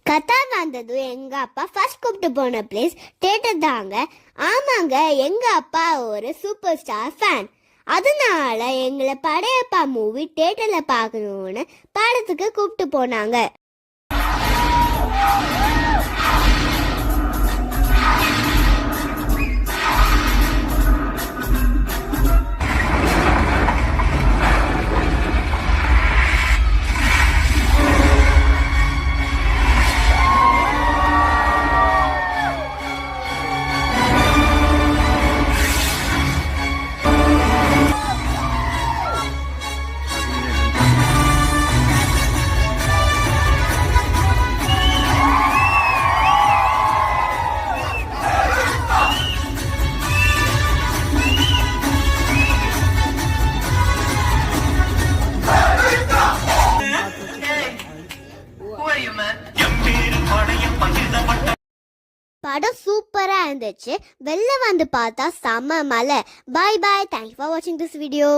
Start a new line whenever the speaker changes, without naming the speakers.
Qatar வந்ததும் எங்க அப்பா ஃபர்ஸ்ட் கூப்பிட்டு போன பிளேஸ் தியேட்டர் தாங்க. ஆமாங்க, எங்க அப்பா ஒரு சூப்பர் ஸ்டார் ஃபேன். அதனால எங்களை படையப்பா மூவி தியேட்டர்ல பார்க்கணும்னு படத்துக்கு கூப்பிட்டு போனாங்க. படம் சூப்பரா இருந்துச்சு. வெளில வந்து பார்த்தா செம்ம மழை. பாய் பாய். தேங்க்யூ ஃபார் வாட்சிங் திஸ் வீடியோ.